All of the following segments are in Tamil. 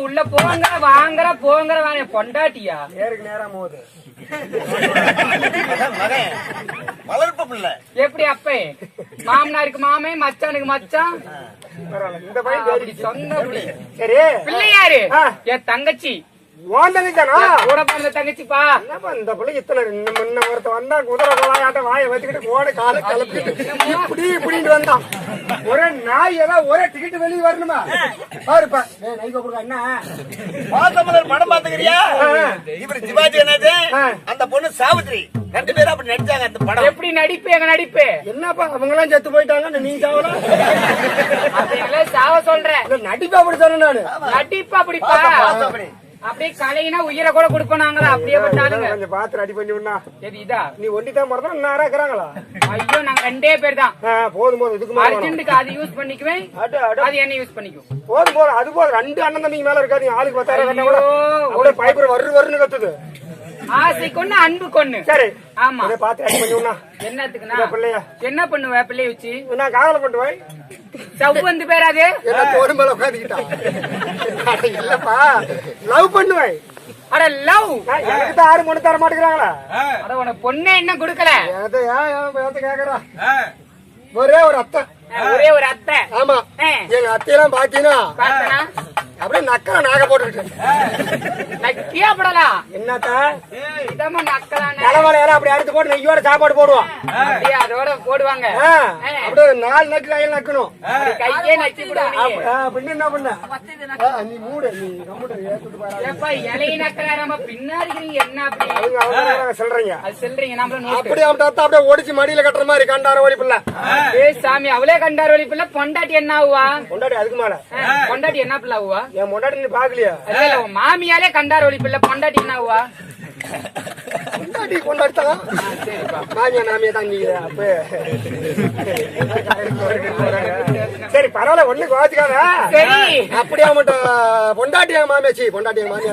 உள்ள போங்க வாங்குற போங்கிற வாங்க பொண்டாட்டியா நேருக்கு நேரம் போகுது வளர்ப்பு பிள்ளை எப்படி அப்பே மாமனாருக்கு மாமே மச்சானுக்கு மச்சான் இந்த பையன் சொந்த சரி பிள்ளை யாரு என் தங்கச்சி கூட பிறந்த தங்கச்சிப்பா இந்த பிள்ளை இத்தனை முன்ன ஒருத்த வந்தா குதிரை கொலாயாட்ட வாயை வச்சுக்கிட்டு கோடை காலை கிளப்பிட்டு இப்படி இப்படின்னு வந்தான் ஒரே நாய் ஏதாவது ஒரே டிக்கெட் வெளியே வரணுமா பாருப்பா என்ன பாசமலர் படம் பாத்துக்கிறியா இவர் சிவாஜி கணேசு அந்த பொண்ணு சாவித்ரி 2 பேரும் அப்படி நடிச்சாங்க அந்த படம் எப்படி நடிப்பு எங்க நடிப்பு என்னப்பா அவங்க எல்லாம் செத்து போயிட்டாங்க நீ சாவலாம் சாவ சொல்றேன் நடிப்பா அப்படி சொன்னேன் நானு நடிப்பு அப்படிப்பா அப்படியே கலையினா உயிரை கூட கொடுப்பாங்களா அப்படியே விட்டாலுங்க கொஞ்சம் பாத்து ரெடி பண்ணி விடா சரி இதா நீ ஒண்டிதான் மறந்தா இன்னும் இருக்கிறாங்களா ஐயோ நாங்க 2 பேர் தான் போதும் போதும் இதுக்கு அர்ஜென்ட்டுக்கு அது யூஸ் பண்ணிக்குவேன் அது என்ன யூஸ் பண்ணிக்கும் போதும் போதும் அது போதும் 2 அண்ணன் தம்பிக்கு மேல இருக்காது ஆளுக்கு 10,000 கூட பைப்பர் வருன்னு கத்துது ஆசை கொண்டு அன்பு கொண்டு சரி ஆமா பாத்து ரெடி பண்ணி விடா என்னத்துக்குன்னா பிள்ளையா என்ன பண்ணுவ பிள்ளைய வச்சு நான் காதல பண்ணுவேன் சவ் வந்து பேராது எல்லாம் தோடு மேல உட்காந்துக்கிட்டான் இல்லப்பா லவ் பண்ணுவேன் அட லவ் எனக்கு தான் 6 பொண்ணு தர மாட்டேங்கிறாங்களா அட உனக்கு பொண்ணே என்ன கொடுக்கல கேக்குறா ஒரே ஒரு அத்தை ஒரே ஒரு அத்தை ஆமா எங்க அத்தையெல்லாம் பாத்தீங்கன்னா அப்படியே நக்கல நாக போட்டுக்கிட்டு நக்கியா படலாம் என்னத்தா இதமா நக்கலான தலைவலையெல்லாம் அப்படி அடுத்து போட்டு நெய்யோட சாப்பாடு போடுவோம் அப்படியே அதோட போடுவாங்க அப்படியே 4 நக்கு கையில் நக்கணும் கையே நக்கி பின்ன என்ன பண்ண நீ மூடு நீ ஏப்பா இலையை நக்கல நம்ம பின்னாடி என்ன அப்படி அவங்க சொல்றீங்க அது சொல்றீங்க நம்மள அப்படியே அப்படியே ஓடிச்சு மடியில கட்டுற மாதிரி கண்டார ஓடி பிள்ளை சாமி அவளே கண்டார் வழி பிள்ளை பொண்டாட்டி என்ன ஆகுவா பொண்டாட்டி அதுக்கு மேல பொண்டாட்டி என்ன பிள்ளை ஆகுவா என் பொண்டாட்டி நீ பாக்கலையா மாமியாலே கண்டார் வழி பிள்ளை பொண்டாட்டி என்ன ஆகுவா பொண்டாட்டி கொண்டாடித்தான் மாமியா நாமியா தாங்கிக்கிறேன் அப்ப சரி பரவாயில்ல ஒண்ணு கோச்சுக்காத சரி அப்படியா மட்டும் பொண்டாட்டி எங்க மாமியாச்சி பொண்டாட்டி எங்க மாமியா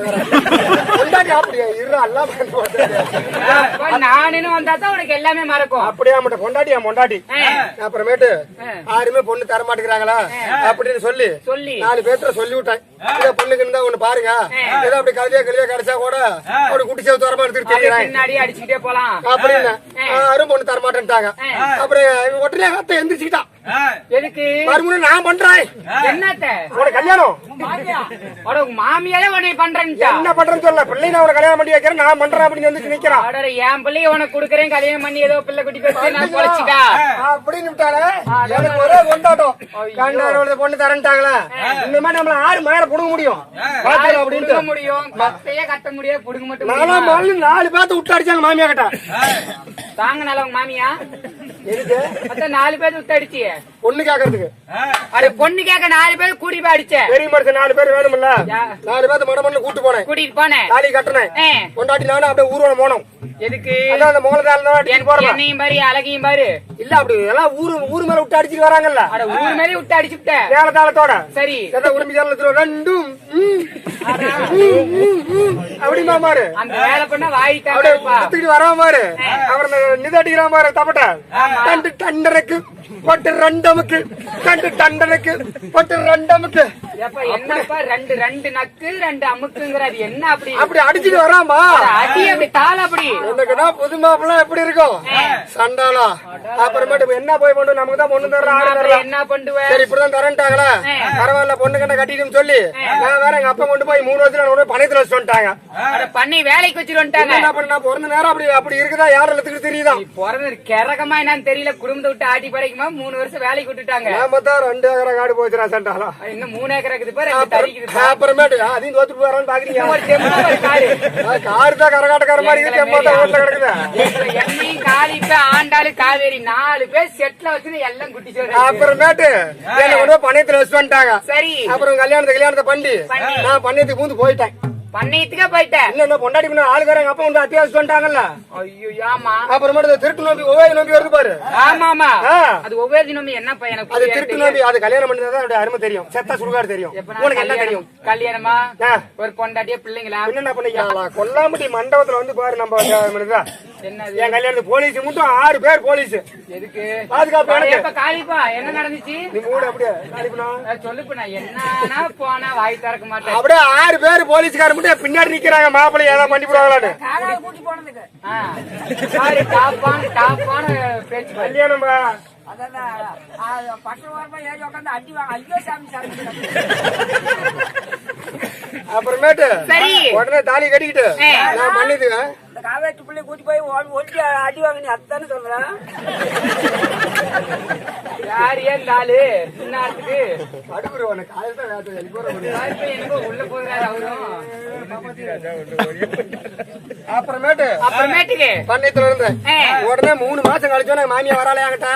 பொண்டாட்டி அப்படியா இருறா எல்லாம் நானுன்னு வந்தா தான் உனக்கு எல்லாமே மறக்கும் அப்படியா மட்டும் பொண்டாட்டி என் பொண்டாட்டி அப்புறமேட்டு யாருமே பொண்ணு தர மாட்டேங்கிறாங்களா அப்படின்னு சொல்லி 4 பேர்த்துல சொல்லி விட்டேன் பொண்ணுக்கு இருந்தா ஒண்ணு பாருங்க ஏதோ அப்படி கழுதியா கிடைச்சா கூட அப்படி குட்டி சேவு தரமா எடுத்துட்டு பின்னாடி அடிச்சுக்கிட்டே போலாம் அப்படின்னு யாரும் பொண்ணு தர மாட்டேன்ட்டாங்க அப்புறம் உடனே அத்தை எந்திரிச்சுக்கிட்டான் எதுக்கு மறுபடியும் நான் பண்றேன் என்னத்த உனக்கு கல்யாணம் மாமியாலே உன்னை பண்றேன் என்ன பண்றேன்னு சொல்ல பிள்ளை நான் உனக்கு கல்யாணம் பண்ணி வைக்கிறேன் நான் பண்றேன் அப்படின்னு வந்து நிக்கிறான் என் பிள்ளைய உனக்கு கொடுக்கறேன் கல்யாணம் பண்ணி ஏதோ பிள்ளை குட்டி பேசி நான் பொழைச்சிக்கா அப்படின்னு விட்டாலே எனக்கு ஒரே கொண்டாட்டம் கண்டாரோட பொண்ணு தரன்ட்டாங்களா இந்த மாதிரி நம்மள 6 மேல புடுங்க முடியும் புடுங்க முடியும் மத்தையே கட்ட முடியாது புடுங்க மட்டும் 4 பேர்த்து விட்டு அடிச்சாங்க மாமியா கிட்ட தாங்க நல்லவங்க மாமியா எதுக்கு 4 பேர் விட்டு அடிச்சு பொண்ணு கேக்குறதுக்கு அது பொண்ணு கேட்க 4 பேர் கூடி போய் அடிச்ச பெரிய மனுஷன் 4 பேர் வேணும்ல 4 பேர்த்து மடமண்ணு கூட்டு போனேன் கூட்டிட்டு போனேன் தாலி கட்டினேன் கொண்டாட்டி நானும் அப்படியே ஊர்வலம் போனோம் எதுக்கு அந்த என்னையும் பாரு அழகையும் பாரு இல்ல அப்படி எல்லாம் ஊரு மேல விட்டு அடிச்சுட்டு வராங்கல்ல ஊர் மேலே விட்டு அடிச்சுட்ட வேலத்தாளத்தோட சரி உரிமை ரெண்டும் அப்படிமா மாறு அந்த வேலை பண்ண வாயிட்டு வரா மாறு அவர் நிதாட்டிக்கிறா மாறு தப்பட்ட தண்டு டண்டனுக்கு பட்டு ரெண்டமுக்கு தண்டு டண்டனுக்கு பட்டு ரெண்டமுக்கு என்னப்பா 2 நக்கு 2 அமுக்குங்கிற அது என்ன அப்படி அப்படி அடிச்சுட்டு வராமா அடி அப்படி தாள அப்படி எனக்குன்னா புது மாப்பிள்ள எப்படி இருக்கும் சண்டாளா அப்புறமேட்டு என்ன போய் பண்ணு நமக்கு தான் பொண்ணு தர்ற என்ன பண்ணுவேன் சரி இப்படிதான் தரன்ட்டாங்களா பரவாயில்ல பொண்ணு கண்ண கட்டிட்டு சொல்லி நான் வேற எங்க அப்பா கொண்டு போய் 3 வருஷத்துல பணத்துல வச்சு வந்துட்டாங்க பண்ணி வேலைக்கு வச்சுட்டு வந்துட்டாங்க என்ன பண்ண பிறந்த நேரம் அப்படி இருக்குதா யாரும் எல்லாத்துக்கு தெரியுதா பிறந்த கிறகமா என்னன்னு தெரியல குடும்பத்தை விட்டு ஆட்டி படைக்குமா 3 வருஷம் வேலைக்கு விட்டுட்டாங்க நாம தான் 2 ஏக்கரா காடு போச்சுரா சண்டாளா இன்னும் 3 ஏக்கர் இருக்குது பாரு அப்புறமேட்டு அதையும் தோத்துட்டு வரான்னு பாக்குறீங்க காரு தான் கரகாட்டக்கார மாதிரி இருக்கு கிடக்குது எண்ணெயும் காலி ஆண்டாளு காவேரி 4 பேர் செட்ல வச்சு எல்லாம் குட்டி சொல்லு அப்புறமேட்டு என்ன பணயத்துல வச்சு வந்துட்டாங்க சரி அப்புறம் கல்யாணத்தை பண்ணி நான் பண்ணத்துக்கு பூந்து போயிட்டேன் பண்ணையத்துக்கே போயிட்டேன். என்ன பொண்டாட்டி பண்ண ஆளுக்காரங்க அப்பா வந்து அத்தியாவசியம் வந்துட்டாங்கல்ல. ஐயோ ஆமா. அப்புறமேட்டு திருட்டு நோம்பி ஒவ்வேறு நோம்பி வருது பாரு. ஆமா ஆமா. அது ஒவ்வேறு நோம்பி என்ன பையன்? அது திருட்டு நோம்பி. அது கல்யாணம் பண்ணதான் அதோட அருமை தெரியும். செத்தா சுடுகாடு தெரியும். உனக்கு என்ன தெரியும்? கல்யாணமா ஒரு பொண்டாட்டியா பிள்ளைங்களா? என்ன பண்ணீங்களா? கொல்லாம்பட்டி மண்டபத்துல வந்து பாரு நம்ம என்னது என் கல்யாணத்து போலீஸ் மட்டும் 6 பேர் போலீஸ். எதுக்கு? பாதுகாப்பு. காலிப்பா என்ன நடந்துச்சு? நீ மூடு அப்படியே சொல்லுப்பா. என்ன போனா வாய் திறக்க மாட்டேன். அப்படியே 6 பேர் போலீஸ்காரர் மட்டும் பின்னாடி நிக்கிறாங்க. மாப்பிள்ளை ஏதாவது பண்ணி போடுவாங்களான்னு கூட்டி போனதுக்கு டாப்பான பேச்சு. கல்யாணம்பா அப்புறமேட்டு உடனே தாலி கட்டிக்கிட்டு நான் பண்ணிதுங்க. காவேரி பிள்ளை கூட்டி போய் ஒட்டி அடி வாங்க நீ அதுதானே சொல்றேன். யார் ஏன் நாலு சின்னத்துக்கு அடுக்குருவான காலையில் தான் உள்ள போகிறாரு அவரும். அப்புறமேட்டுக்கு பண்ணையத்துல இருந்தேன். உடனே 3 மாசம் கழிச்சோன்னா மாமியா வராளையாங்கட்ட.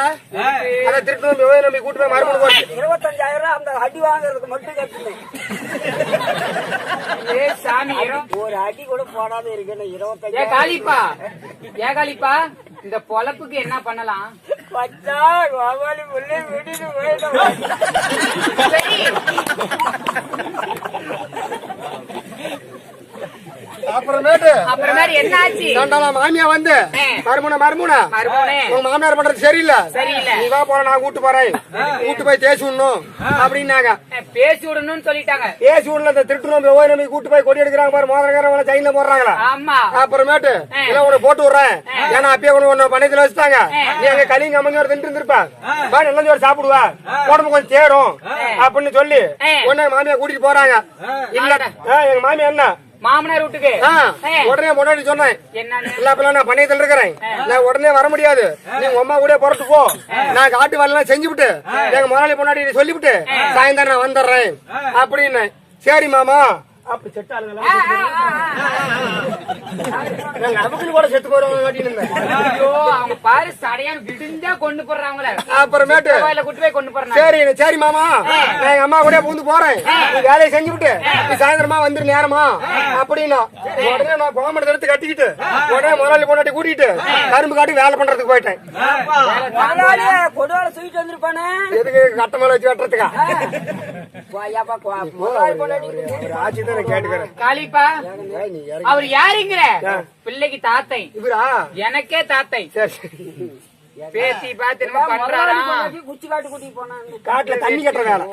அதை திருட்டு நம்பி கூட்டு போய் மறுபடியும் போச்சு. 25,000 அந்த அடி வாங்குறதுக்கு மட்டும் கட்டுனேன். சாமி ஒரு அடி கூட போடாத இருக்கேன். 25,000 காளிப்பா காளிப்பா இந்த பொழப்புக்கு என்ன பண்ணலாம்? பச்சா கோபாலி புள்ளை விட்டுட்டு போயிடும். அப்புறமேட்டு என்ன ஆச்சு? மாமியா வந்து மறுமுனை உங்க மாமனார் பண்றது சரியில்லை, நீ வா போற நான் கூட்டு போறேன், கூட்டு போய் தேசி விடணும் அப்படின்னாங்க. பேசி விடணும்னு சொல்லிட்டாங்க. பேசி விடல. இந்த திருட்டு நோம்பி ஒவ்வொரு நம்பி கூட்டு போய் கொடி எடுக்கிறாங்க பாரு. மோதிரக்காரன் சைன்ல போடுறாங்களா? ஆமா. அப்புறமேட்டு உனக்கு போட்டு விடுறேன். ஏன்னா அப்பயே ஒண்ணு பண்ணையத்துல வச்சுட்டாங்க. நீ அங்க களிங்க அம்மஞ்சோர் தின்ட்டு இருந்திருப்ப. நல்ல ஜோர் சாப்பிடுவா, உடம்பு கொஞ்சம் சேரும் அப்படின்னு சொல்லி உடனே மாமியா கூட்டிட்டு போறாங்க. இல்ல எங்க மாமியா என்ன மாமனார் வீட்டுக்கு உடனே முன்னாடி சொன்னேன். என்ன நான் பண்ணையத்துல இருக்கிறேன், நான் உடனே வர முடியாது, நீங்க அம்மா கூட புறத்து போ, நான் காட்டு வேலை செஞ்சு விட்டு எங்க முதலாளி பொண்டாட்டி சொல்லிவிட்டு சாயந்தரம் நான் வந்துடுறேன் அப்படின்னு. சரி மாமா. அப்படி செட்டு ஆளுங்களா கூட செத்து போறவங்க அவங்க பாரு சடையான் விடுந்தா கொண்டு போடுறாங்களே. அப்புறமேட்டு கூட்டு போய் கொண்டு போறாங்க. சரி சரி மாமா, நான் எங்க அம்மா கூட பூந்து போறேன், நீ வேலையை செஞ்சு விட்டு நீ சாயந்தரமா வந்துரு நேரமா அப்படின்னா. உடனே நான் கோமணத்தை எடுத்து கட்டிக்கிட்டு உடனே முதலாளி பொண்டாட்டி கூட்டிட்டு கரும்பு காட்டி வேலை பண்றதுக்கு போயிட்டேன். கொடுவால தூக்கிட்டு வந்திருப்பானே. எதுக்கு கட்ட மேல வச்சு வெட்டுறதுக்கா? ஆட்சி தான் கேட்டுக்கிறேன். காளிப்பா அவர் யாருங்கிற பிள்ளைக்கு தாத்தை. இவரா? எனக்கே தாத்தை. பேசி பார்த்து குச்சி காட்டு கூட்டிட்டு போனாங்க. காட்டுல தண்ணி கட்டுற வேலை.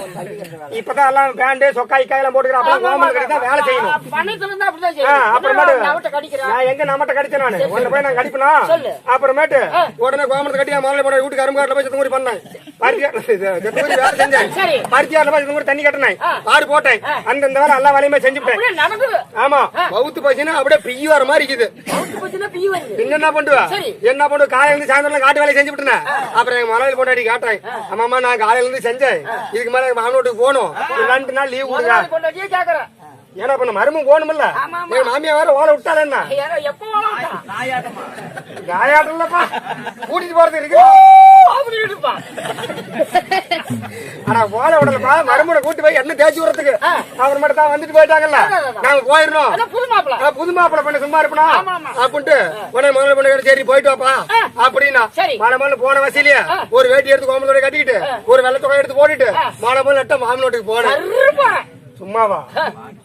இப்பதான் எல்லாம் பேண்டு சொக்காய் காயெல்லாம் போட்டுக்கிறேன். வேலை செய்யணும். அப்புறமேட்டு நான் எங்க நம்மட்ட கடிச்சேன். நானு உன்ன போய் நான் கடிப்பனா. அப்புறமேட்டு உடனே கோமணத்தை கட்டி முதல்ல போன வீட்டு கரும்பு காட்டுல போய் சுத்தம் கூட பண்ணேன். வேலை செஞ்சேன். பருத்தியாரில் போய் சுத்தம் தண்ணி கட்டினேன், ஆடு போட்டேன். அந்த வேலை எல்லா வேலையுமே செஞ்சுட்டேன். ஆமா, பௌத்து போச்சுன்னா அப்படியே பிய்யு வர மாதிரி இருக்குது. என்ன பண்ணுவா? என்ன பண்ணுவ? காலையில இருந்து சாயந்தரம் காட்டு வேலை செஞ்சு விட்டுனேன். அப்புறம் எங்க மலையில போட்டாடி காட்டுறேன். ஆமாமா நான் காலையில இருந்து செஞ்சேன், இதுக்கு மேல மாமனோட்டுக்கு போகணும், 2 நாள் லீவ் கொடுங்க. ஏன்னா இப்ப மருமும் போகணும்ல. எங்க மாமியா வேற ஓலை விட்டால என்ன காயாட்டம்லப்பா கூட்டிட்டு போறது இருக்கு. ஆனா ஓலை விடலப்பா, மருமனை கூட்டி போய் என்ன தேய்ச்சி விடுறதுக்கு. அவர் மட்டும் தான் வந்துட்டு போயிட்டாங்கல்ல, நாங்க போயிடணும். புது மாப்பிள்ள பண்ண சும்மா இருப்பா அப்படின்ட்டு உடனே முதல்ல பண்ண சரி போயிட்டு வாப்பா அப்படின்னா மலை மேல போன வசதியில ஒரு வேட்டி எடுத்து கோமலோட கட்டிக்கிட்டு ஒரு வெள்ளை தொகை எடுத்து போட்டுட்டு மலை மேல நட்ட மாமனோட்டுக்கு போனேன். சும்மாவா?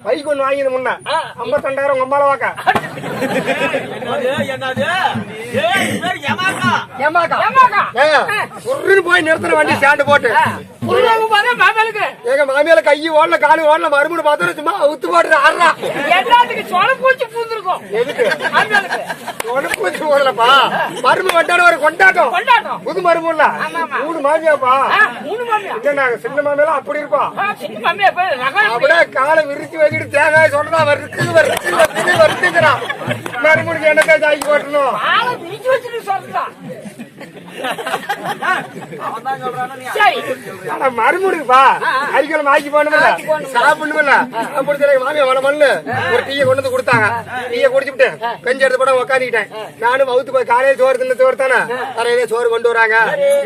பைக் ஒண்ணு வாங்கிது முன்ன 52,000 உங்க அம்மால வாக்கா. போய் நிறுத்தின வண்டி ஸ்டாண்டு போட்டு எங்க மாமியால கையை ஓடல காலு ஓடல மறுபடியும் பார்த்தா சும்மா அவுத்து போட்டு ஆடுறா. எதுக்கு சொனப்பூச்சி ஓடலப்பா? மருமு வண்டான ஒரு கொண்டாட்டம். புது மருமு இல்ல, 3 மாமியாப்பா. நாங்க சின்ன மாமியால அப்படி இருப்போம். அப்படியே காலை விரிச்சு வச்சுட்டு தேங்காய் சொன்னா வருத்துக்கிறான். மறுபடியும் என்னத்தை ஜாக்கி போட்டணும். சரி ஆனா மறுமுடிப்பா அரிக்கலம் ஆக்கி போடணுமில்ல சாப்பிடணுமில்ல அப்படி தெரியும் மாமியா வள மண்ணு ஒரு டீயை கொண்டு வந்து கொடுத்தாங்க டீயை குடிச்சுட்டு பெஞ்சு எடுத்து போட உட்காந்துக்கிட்டேன் நானும் வகுத்து போய் காலையில சோறு தின்னு சோறு தானே நிறைய சோறு கொண்டு வராங்க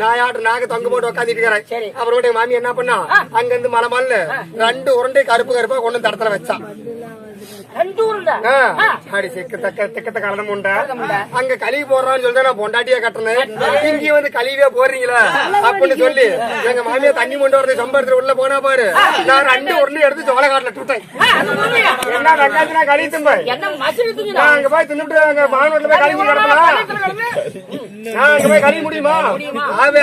நான் நாக்கு தொங்க போட்டு உட்காந்துட்டு இருக்கிறேன் அப்புறம் மாமி என்ன பண்ணா அங்க இருந்து மலை மண்ணு 2 உருண்டை கருப்பு கருப்பா கொண்டு வந்து தடத்துல வச்சான் திக்கத்த கலந்து முண்டை அங்க கழுவி போடுறான்னு சொல்லிட்டு நான் பொண்டாட்டியா கட்டுறேன் இங்கேயும் வந்து கழுவியா போடுறீங்களா அப்படின்னு சொல்லி எங்க மாமியா தண்ணி முண்டை வரது சம்பளத்துல உள்ள போனா பாரு நான் 2 உருண்டை எடுத்து சோள காட்டுல விட்டேன் என்ன வெங்காயத்து நான் கழுவி தும்பேன் நான் அங்க போய் தின்னுட்டு அங்க மானூர்ல போய் கழுவி கிடக்கலாம் நான் அங்க போய் கழுவி முடியுமா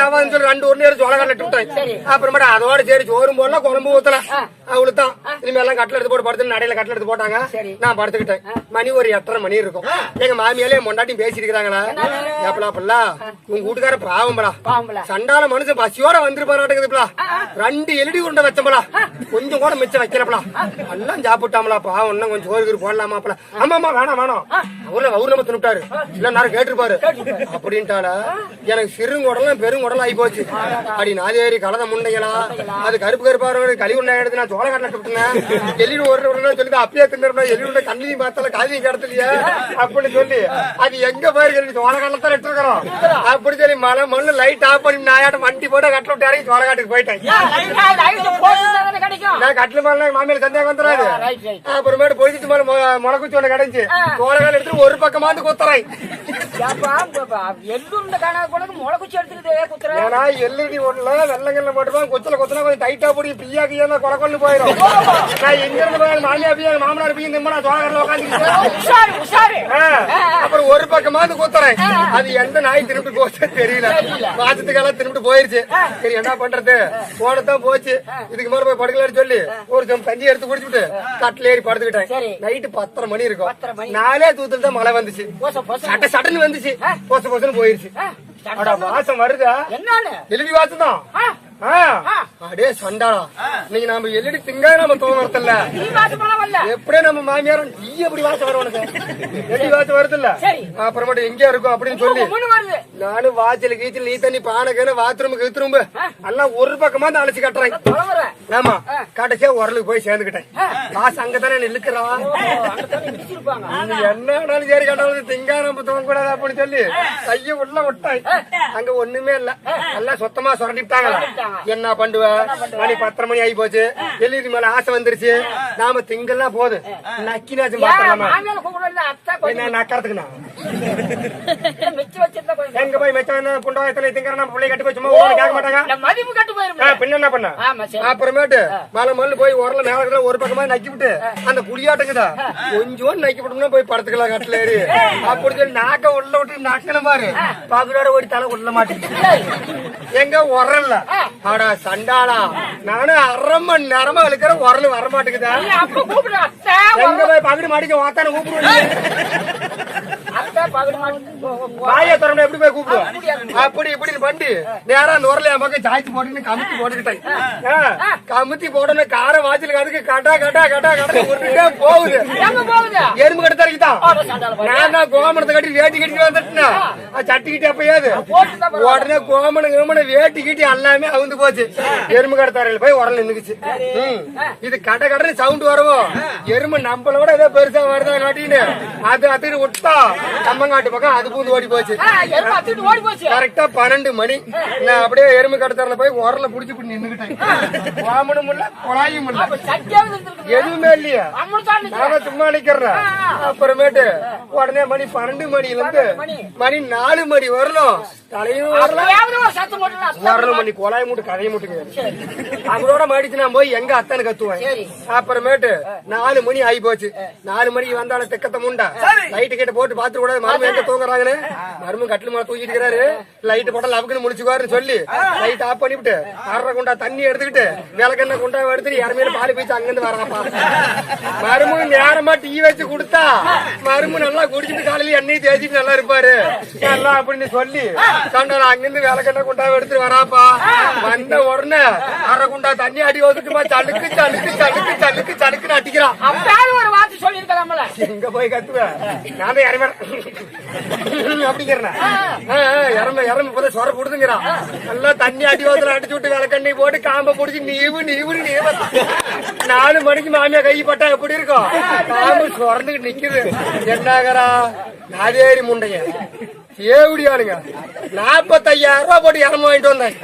ஆவான்னு சொல்லி 2 உருண்டை எடுத்து சோள காட்டுல விட்டேன் அப்புறமேட்டா அதோட சரி சோறும் போடலாம் குழம்பு ஊத்தலாம் அவ்வளவுதான் இனிமே எல்லாம் கட்டில எடுத்து போட்டு படுத்து நடையில கட்டில எடுத்து போட்டாங்க நான் படுத்துக்கிட்டேன் மணி ஒரு 8:30 மணி இருக்கும் எங்க மாமியாலே மொண்டாட்டியும் பேசிட்டு இருக்காங்களா ஏப்பலா உங்க வீட்டுக்கார பாவம்பலா சண்டால மனுஷன் பசியோட வந்துருப்பாருக்குதுப்பா 2 எல்இடி உருண்டை வச்சம்பலா கொஞ்சம் கூட மிச்சம் வைக்கலப்பலா எல்லாம் சாப்பிட்டாமலா பாவம் இன்னும் கொஞ்சம் சோறு போடலாமாப்பல ஆமாமா வேணாம் அவரு நம்ம தின்னுட்டாரு இல்ல நேரம் கேட்டிருப்பாரு அப்படின்ட்டால எனக்கு சிறுங்குடலாம் பெருங்குடலாம் ஆகி போச்சு அப்படி நாதேரி கலத முண்டைகளா அது கருப்பு கருப்பா கழி உண்டை எடுத்து நான் சோள காட்டில விட்டுனேன் எல்இடி ஒரு சொல்லி அப்பயே தின்னு எலியுடைய கண்ணையும் பார்த்தால காதையும் கிடத்துலையே அப்படின்னு சொல்லி அது எங்க போயிருக்கு சோள காட்டில எடுத்துருக்கிறோம் அப்படி சொல்லி மழை மண்ணு லைட் ஆஃப் பண்ணி நாயாட்டம் வண்டி போட்டு கட்டில விட்டு இறங்கி சோள காட்டுக்கு போயிட்டேன் நான் கட்டில மேல மாமியில சந்தேகம் வந்துடாது அப்புறமேட்டு பொழுது மேல முளக்குச்சி ஒண்ணு கிடைச்சு சோள கால எடுத்து ஒரு பக்கமாந்து குத்துறேன் எல்இடி ஒண்ணுல வெள்ளங்கல்ல போட்டுப்பான் கொச்சல கொத்தனா கொஞ்சம் டைட்டா போடி பிரியா கியா கொலை கொண்டு போயிடும் நான் எங்க இருந்து மாமியா பியா மாமனார் பியா நிம்மனா சோழகர்ல உட்காந்து அப்புறம் ஒரு பக்கமாந்து குத்துறேன் அது எந்த நாய் திரும்பி போச்சு தெரியல மாசத்துக்கெல்லாம் திரும்பி போயிருச்சு சரி என்ன பண்றது போனதான் போச்சு இதுக்கு மேல போய் படுக்கலான்னு சொல்லி ஒரு தண்ணி எடுத்து குடிச்சுட்டு கட்டில ஏறி படுத்துக்கிட்டேன் நைட்டு 10:30 மணி இருக்கும் 4 தூத்துல தான் மழை வந்துச்சு சட்டன்னு வந்துச்சு பொசு பொசுன்னு போயிருச்சு வாசம் வருதா எலும்பி வாசம் தான் அடே சண்டாளா நீங்க நம்ம எல்இடி திங்க நம்ம தோணல எப்படியே நம்ம மாமியார் நீ எப்படி வாசம் வரும் உனக்கு எல்இடி வாசம் வருது இல்ல அப்புறமேட்டு எங்க இருக்கும் அப்படின்னு சொல்லி நானும் வாச்சல் கீச்சல் நீ தண்ணி பானைக்கு பாத்ரூமுக்கு இத்துரும்பு எல்லாம் ஒரு பக்கமா தான் அழைச்சு கட்டுறேன் ஆமா கடைசியா உரலுக்கு போய் சேர்ந்துக்கிட்டேன் காசு அங்கதானே இழுக்கிறா என்னன்னாலும் சரி கட்டாலும் திங்கா நம்ம தூங்க கூடாது அப்படின்னு சொல்லி கைய உள்ள விட்டாய் அங்க ஒண்ணுமே இல்ல எல்லாம் சுத்தமா சுரண்டிட்டாங்களா என்ன பண்ணுவ மணி 10:30 மணி ஆகி போச்சு எல்இடி மேல ஆசை வந்துருச்சு நாம திங்கெல்லாம் போது நக்கினாச்சும் பாத்திரலாமா என்ன நக்கறதுக்குண்ணா எங்க போய் மெச்சம் புண்டவாயத்துல திங்கிற நம்ம பிள்ளை கட்டு போய் சும்மா கேட்க மாட்டாங்க பின்ன என்ன பண்ண அப்புறமேட்டு மலை மல்லு போய் உரல மேல ஒரு பக்கமா நக்கி விட்டு அந்த குடியாட்டங்குதா கொஞ்சம் நக்கி விட்டோம்னா போய் படத்துக்கலாம் கட்டில ஏறி அப்படி சொல்லி நாக்க உள்ள விட்டு நக்கணும் பாரு பாக்குறோட ஒரு தலை உள்ள மாட்டேங்குது எங்க உரல்ல ஆடா சண்டாளா நானும் 1/2 மணி நேரமா இழுக்கிற உரல் வர மாட்டேங்குதா எங்க போய் பகுடி மாடிக்க வாத்தான கூப்பிடுவேன் வாய திறமை எப்படி போய் கூப்பிடுவோம் அப்படி இப்படின்னு பண்ணி நேரா அந்த உரல என் பக்கம் சாய்ச்சி போட்டு கமுத்தி போட்டுக்கிட்டேன் கமுத்தி போடணும் கார வாய்ச்சல் அதுக்கு கட்டா கட்டா கட்டா கட்டா உருட்டே போகுது எறும்பு கட்டு தரைக்குதான் நான் கோமணத்தை கட்டி வேட்டி கட்டி வந்துட்டுனா சட்டிக்கிட்டே அப்பயாது உடனே கோமணம் வேட்டி கட்டி எல்லாமே அவுந்து போச்சு எறும்பு கடை தரையில போய் உரல் நின்னுக்குச்சு இது கட கடன்னு சவுண்ட் வரவும் எறும்பு நம்மளோட ஏதோ பெருசா வருதா காட்டின்னு அது அதுக்கு விட்டா கம்மங்காட்டு பக்கம் அது பூந்து ஓடி போச்சு கரெக்டா 12 மணி நான் அப்படியே எறும்பு கடை தரையில போய் உரல புடிச்சு இப்படி நின்னுக்கிட்டேன் கோமணம் இல்ல குழாயும் இல்ல எதுவுமே இல்லையா நானும் சும்மா நிக்கிறேன் அப்புறமேட்டு உடனே மணி 12 மணில இருந்து மணி 4 மணி வரணும் தலையும் வரல மணி கொலாய் மூட்டு கதையை மூட்டுங்க அவரோட மாடிச்சு நான் போய் எங்க அத்தனை கத்துவேன் அப்புறமேட்டு 4 மணி ஆகி போச்சு 4 மணிக்கு வந்தாலும் தெக்கத்த முண்டா லைட்டு கிட்ட போட்டு பாத்துட்டு கூட மரும எங்க தூங்குறாங்கன்னு மரும கட்டில மேல தூக்கிட்டு இருக்கிறாரு லைட்டு போட்டா லவுக்குன்னு முடிச்சுக்குவாருன்னு சொல்லி லைட் ஆஃப் பண்ணிவிட்டு 1/2 குண்டா தண்ணி எடுத்துக்கிட்டு விளக்கெண்ண குண்டா எடுத்துட்டு யாருமே பால் பீச்சு அங்கிருந்து வராப்பா மரும நேரமா டீ வச்சு கொடுத்தா மரும நல்லா குடிச்சிட்டு காலையில எண்ணெய் தேய்ச்சிட்டு நல்லா இருப்பாரு நல்லா அப்படின்னு சொல்லி சண்டை அங்கிருந்து விளக்கெண்ண குண்டா எடுத்துட்டு வராப்பா வந்த உடனே 1/2 குண்டா தண்ணி அடி ஒதுக்குமா சலுக்கு சலுக்கு சலுக்கு சலுக்கு சலுக்குன்னு அடிக்கிறான் ஒரு வார்த்தை சொல்லி கத்தலாமல எங்க போய் கத்துவேன் நான் தான் இறமே அப்படிங்கிறேன் இறமை இப்பதான் சொர புடுதுங்கிறான் நல்லா தண்ணி அடி வாசல அடிச்சு விட்டு விளக்கண்ணி போட்டு காம்ப பிடிச்சி நீவு 4 மணிக்கு மாமியா கை பட்டா எப்படி இருக்கும் காம்பு சொரந்துக்கிட்டு நிக்குது என்னாகரா நாதேரி முண்டைங்க ஏவிடியானுங்க 45,000 ரூபாய் போட்டு இறம வாங்கிட்டு வந்தேன்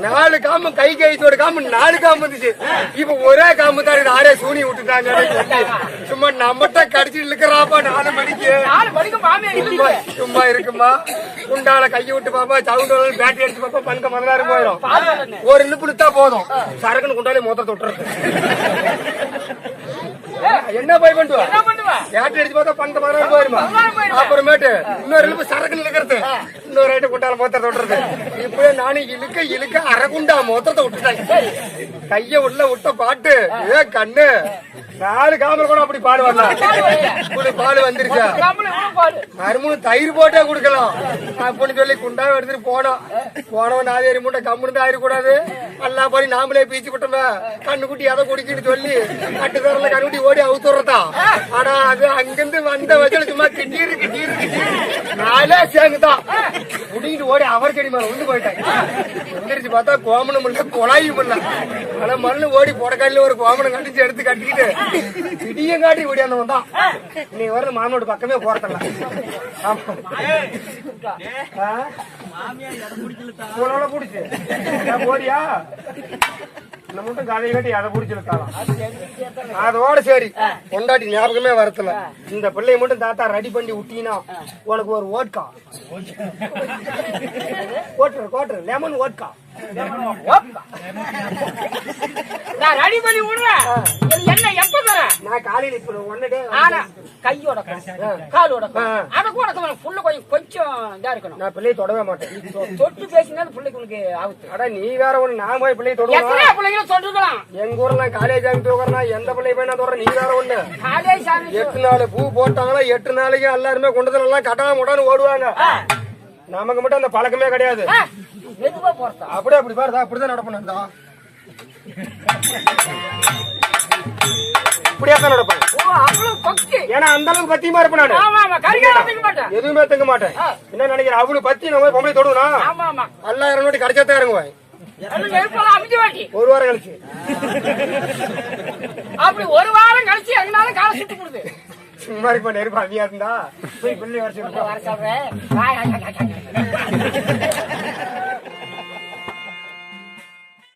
4 காம்பு கை கைத்தோட காம்பு 4 காம்பு வந்துச்சு இப்ப ஒரே காம்பு தான் ஆரே சூனி விட்டுட்டாங்க சும்மா நம்மகிட்ட கடிச்சு இழுக்கிறாப்பா 4 மணிக்கு சும்மா இருக்குமா குண்டால கையை விட்டு பாப்பா சவுண்ட் பேட்டரி எடுத்து பாப்பா பங்க 16 போயிடும் ஒரு இழுப்பு இழுத்தா போதும் சரக்குன்னு குண்டாலே மொத்தத்தை விட்டுறது என்ன போய் பண்ணுவா பேட்டரி அடிச்சு பார்த்தா பங்க 16 போயிருமா அப்புறமேட்டு இன்னொரு இழுப்பு சரக்குன்னு இழுக்கிறது இன்னொரு ஐட்டம் குண்டால மொத்தத்தை விட்டுறது இப்படியே நானும் இழுக்க அரை குண்டா மொத்தத்தை விட்டுட்டேன் கைய உள்ள விட்ட பாட்டு ஏ கண்ணு 4 காமல் கூட அப்படி பாடு வரலாம் இப்படி பாடு வந்துருச்சா மறுமூணு தயிர் போட்டே குடுக்கலாம் அப்படின்னு சொல்லி குண்டா எடுத்துட்டு போனவன் நாதேரி மூட்டை கம்முன்னு ஆயிடக்கூடாது எல்லா பாடி நாமளே பீச்சு விட்டோமே கண்ணுக்குட்டி அதை குடிக்கிட்டு சொல்லி கட்டுத்தரல கண்ணுக்குட்டி ஓடி அவுத்துறதா ஆனா அது அங்கிருந்து வந்த வச்சல சும்மா கிட்டீரு நாளே சேர்ந்துதான் முடிக்கிட்டு ஓடி அவர் செடி மேல உண்டு போயிட்டாங்க எந்திரிச்சு பார்த்தா கோமணம் இல்ல கொலாயும் இல்ல ஆனா மண்ணு ஓடி புடக்காயில ஒரு கோமணம் கட்டிச்சு எடுத்து கட்டிக்கிட்டு இடியங்காட்டி ஓடியாந்தவன் தான் நீ வர மாமனோட பக்கமே போறதில்ல புடிச்சு போடியா இந்த மட்டும் கதையை கட்டி அதை புடிச்சிருக்காலாம் அதோட சரி கொண்டாட்டி ஞாபகமே வரத்துல இந்த பிள்ளைய மட்டும் தாத்தா ரெடி பண்ணி விட்டீங்கன்னா உனக்கு ஒரு ஓட்கா கோட்டர் லெமன் ஓட்கா நான் ரெடி பண்ணி விடுறேன் என்ன எப்ப தர நான் காலையில இப்ப ஒன்னே கையோட காலோட அத கூட புள்ள கொஞ்சம் இதா இருக்கணும் நான் பிள்ளையை தொடவே மாட்டேன் தொட்டு பேசினா பிள்ளைக்கு உனக்கு ஆகுது அடா நீ வேற ஒண்ணு நான் போய் பிள்ளையை தொடுவேன் பிள்ளைங்களும் சொல்லிருக்கலாம் எங்க ஊர்ல காலேஜ் ஆகிட்டு போகிறனா எந்த பிள்ளை போய் நான் தொடர நீ வேற ஒண்ணு காலேஜ் 8 நாள் பூ போட்டாங்களா 8 நாளைக்கு எல்லாருமே கொண்டு எல்லாம் கட்டாம ஓடுவாங்க நமக்கு மட்டும் அந்த பழக்கமே கிடையாது மெதுவா போறதா அப்படியே அப்படி பாருதா அப்படிதான் நடப்பணும் இப்படியாத்தான் நடப்பேன் ஏன்னா அந்த அளவுக்கு பத்தியமா இருப்பேன் நான் எதுவுமே தங்க மாட்டேன் என்ன நினைக்கிறேன் அவளு பத்தி நம்ம பொம்பளை தொடுவா 5000 நோட்டி கிடைச்சாதான் இறங்குவேன் 1 வாரம் கழிச்சு அப்படி 1 வாரம் கழிச்சு எங்கனாலும் காலை சுட்டு கொடுது சும்மா இருப்பா நெருப்பா அவியா இருந்தா போய் பிள்ளை வர சொல்றேன்